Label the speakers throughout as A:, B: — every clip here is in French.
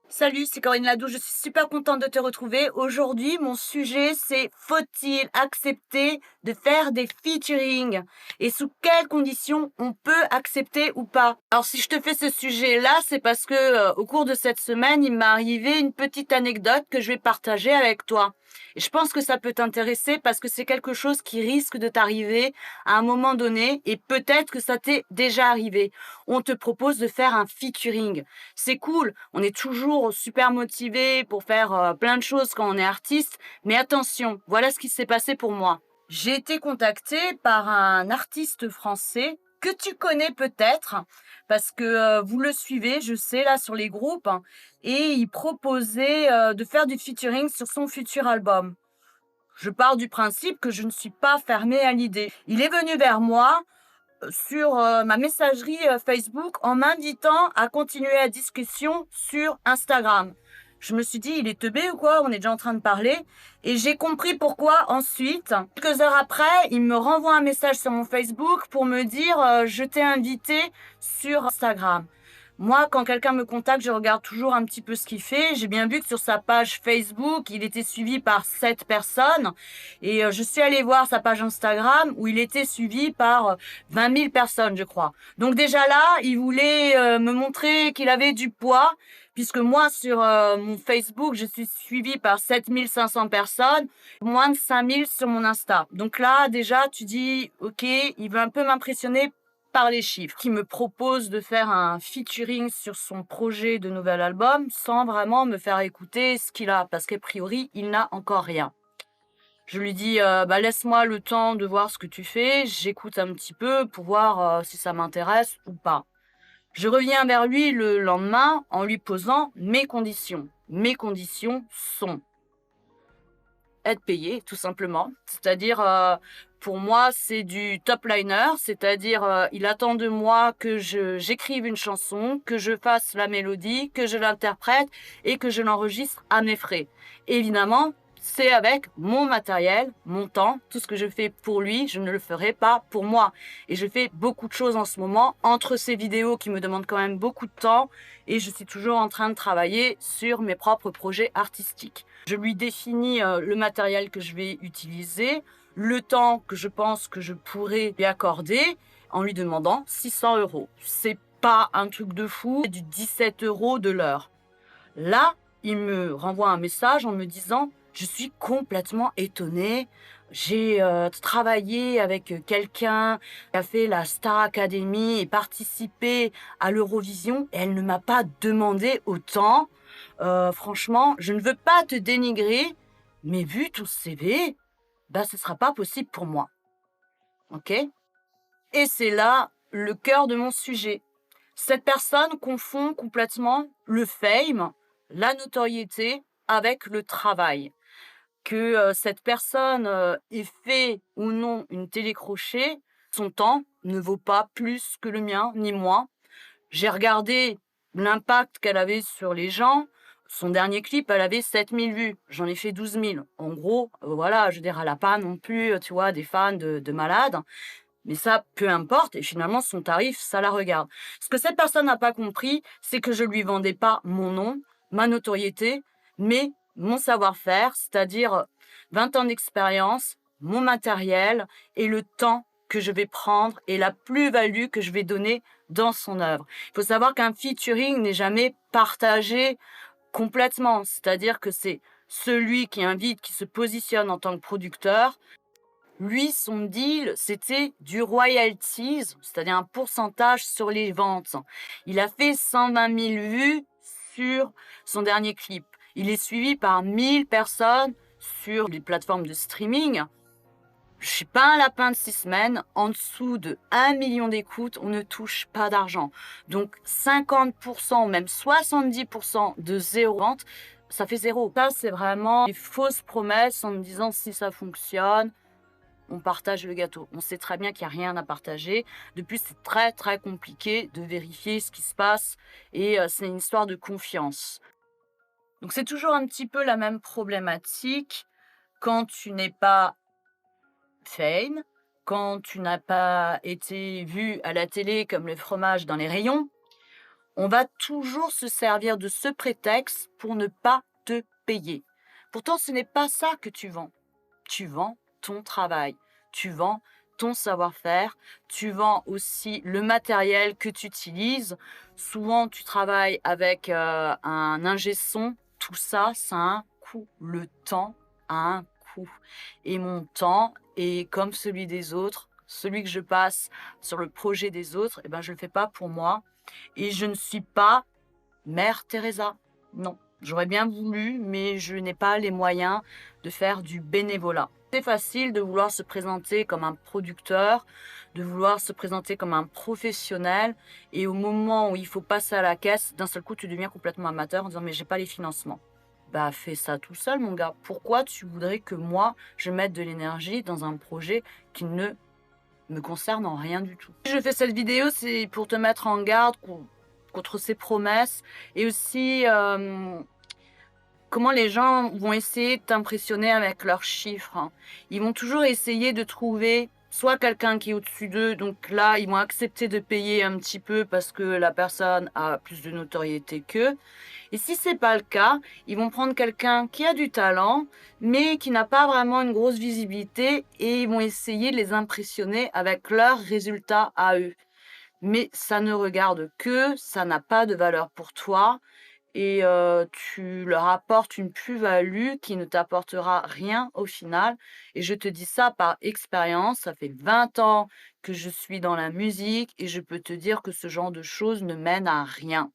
A: Salut, c'est Corinne Ladou, je suis super contente de te retrouver. Aujourd'hui, mon sujet, c'est faut-il accepter de faire des featuring et sous quelles conditions on peut accepter ou pas. Alors si je te fais ce sujet-là, c'est parce que au cours de cette semaine, il m'est arrivé une petite anecdote que je vais partager avec toi. Et je pense que ça peut t'intéresser parce que c'est quelque chose qui risque de t'arriver à un moment donné et peut-être que ça t'est déjà arrivé. On te propose de faire un featuring. C'est cool, on est toujours super motivé pour faire plein de choses quand on est artiste, mais attention, voilà ce qui s'est passé pour moi. J'ai été contactée par un artiste français que tu connais peut-être, parce que vous le suivez, je sais, là sur les groupes, hein, et il proposait de faire du featuring sur son futur album. Je pars du principe que je ne suis pas fermée à l'idée. Il est venu vers moi sur ma messagerie Facebook en m'invitant à continuer la discussion sur Instagram. Je me suis dit, il est teubé ou quoi? On est déjà en train de parler. Et j'ai compris pourquoi ensuite. Quelques heures après, il me renvoie un message sur mon Facebook pour me dire je t'ai invité sur Instagram. Moi, quand quelqu'un me contacte, je regarde toujours un petit peu ce qu'il fait. J'ai bien vu que sur sa page Facebook, il était suivi par 7 personnes. Et je suis allée voir sa page Instagram où il était suivi par 20 000 personnes, je crois. Donc déjà là, il voulait me montrer qu'il avait du poids, puisque moi, sur mon Facebook, je suis suivie par 7 500 personnes, moins de 5 000 sur mon Insta. Donc là, déjà, tu dis, OK, il veut un peu m'impressionner par les chiffres, qui me propose de faire un featuring sur son projet de nouvel album sans vraiment me faire écouter ce qu'il a, parce qu'a priori, il n'a encore rien. Je lui dis, bah, laisse-moi le temps de voir ce que tu fais, j'écoute un petit peu pour voir si ça m'intéresse ou pas. Je reviens vers lui le lendemain en lui posant mes conditions. Mes conditions sont être payé, tout simplement. C'est-à-dire, pour moi, c'est du top liner, c'est-à-dire, il attend de moi que j'écrive une chanson, que je fasse la mélodie, que je l'interprète et que je l'enregistre à mes frais. Évidemment, c'est avec mon matériel, mon temps, tout ce que je fais pour lui, je ne le ferai pas pour moi. Et je fais beaucoup de choses en ce moment, entre ces vidéos qui me demandent quand même beaucoup de temps, et je suis toujours en train de travailler sur mes propres projets artistiques. Je lui définis le matériel que je vais utiliser, le temps que je pense que je pourrais lui accorder en lui demandant 600 euros. C'est pas un truc de fou, c'est du 17 euros de l'heure. Là, il me renvoie un message en me disant: «Je suis complètement étonné. J'ai travaillé avec quelqu'un qui a fait la Star Academy et participé à l'Eurovision et elle ne m'a pas demandé autant. Franchement, je ne veux pas te dénigrer, mais vu ton CV, bah, ce sera pas possible pour moi». OK? Et c'est là le cœur de mon sujet. Cette personne confond complètement le fame, la notoriété avec le travail. Que cette personne ait fait ou non une télécrochet, son temps ne vaut pas plus que le mien, ni moins. J'ai regardé l'impact qu'elle avait sur les gens. Son dernier clip, elle avait 7 000 vues. J'en ai fait 12 000. En gros, voilà, je veux dire, elle a pas non plus, tu vois, des fans de malades. Mais ça, peu importe, et finalement, son tarif, ça la regarde. Ce que cette personne n'a pas compris, c'est que je lui vendais pas mon nom, ma notoriété, mais mon savoir-faire, c'est-à-dire 20 ans d'expérience, mon matériel et le temps que je vais prendre et la plus-value que je vais donner dans son œuvre. Il faut savoir qu'un featuring n'est jamais partagé complètement, c'est-à-dire que c'est celui qui invite, qui se positionne en tant que producteur. Lui, son deal, c'était du royalties, c'est-à-dire un pourcentage sur les ventes. Il a fait 120 000 vues sur son dernier clip. Il est suivi par 1000 personnes sur les plateformes de streaming. Je suis pas un lapin de 6 semaines. En dessous de 1 million d'écoutes, on ne touche pas d'argent. Donc 50% ou même 70% de zéro vente, ça fait zéro. Ça, c'est vraiment des fausses promesses en me disant si ça fonctionne, on partage le gâteau. On sait très bien qu'il n'y a rien à partager. Depuis, c'est très très compliqué de vérifier ce qui se passe et c'est une histoire de confiance. Donc c'est toujours un petit peu la même problématique quand tu n'es pas fame, quand tu n'as pas été vu à la télé comme le fromage dans les rayons. On va toujours se servir de ce prétexte pour ne pas te payer. Pourtant, ce n'est pas ça que tu vends. Tu vends ton travail, tu vends ton savoir-faire, tu vends aussi le matériel que tu utilises. Souvent, tu travailles avec un ingé son. Tout ça, ça a un coût. Le temps a un coût. Et mon temps est comme celui des autres. Celui que je passe sur le projet des autres, eh ben, je ne le fais pas pour moi. Et je ne suis pas Mère Teresa. Non, j'aurais bien voulu, mais je n'ai pas les moyens de faire du bénévolat. C'est facile de vouloir se présenter comme un producteur, de vouloir se présenter comme un professionnel, et au moment où il faut passer à la caisse, d'un seul coup, tu deviens complètement amateur en disant mais j'ai pas les financements. Bah fais ça tout seul, mon gars. Pourquoi tu voudrais que moi je mette de l'énergie dans un projet qui ne me concerne en rien du tout? Si je fais cette vidéo, c'est pour te mettre en garde contre ces promesses et aussi comment les gens vont essayer de t'impressionner avec leurs chiffres, hein. Ils vont toujours essayer de trouver soit quelqu'un qui est au-dessus d'eux, donc là, ils vont accepter de payer un petit peu parce que la personne a plus de notoriété qu'eux. Et si c'est pas le cas, ils vont prendre quelqu'un qui a du talent, mais qui n'a pas vraiment une grosse visibilité et ils vont essayer de les impressionner avec leurs résultats à eux. Mais ça ne regarde qu'eux, ça n'a pas de valeur pour toi et tu leur apportes une plus-value qui ne t'apportera rien au final et je te dis ça par expérience, ça fait 20 ans que je suis dans la musique et je peux te dire que ce genre de choses ne mène à rien.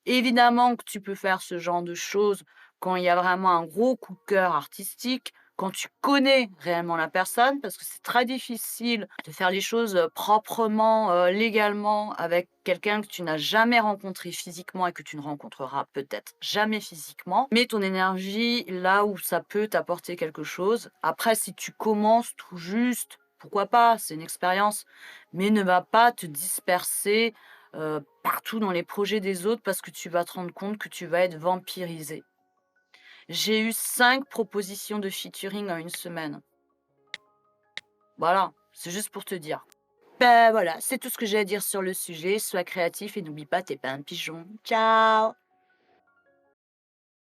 A: Évidemment que tu peux faire ce genre de choses quand il y a vraiment un gros coup de cœur artistique, quand tu connais réellement la personne, parce que c'est très difficile de faire les choses, proprement, légalement avec quelqu'un que tu n'as jamais rencontré physiquement et que tu ne rencontreras peut-être jamais physiquement. Mets ton énergie là où ça peut t'apporter quelque chose. Après, si tu commences tout juste, pourquoi pas? C'est une expérience, mais ne va pas te disperser partout dans les projets des autres parce que tu vas te rendre compte que tu vas être vampirisé. J'ai eu 5 propositions de featuring en une semaine. Voilà, c'est juste pour te dire. Ben voilà, c'est tout ce que j'ai à dire sur le sujet. Sois créatif et n'oublie pas, t'es pas un pigeon. Ciao!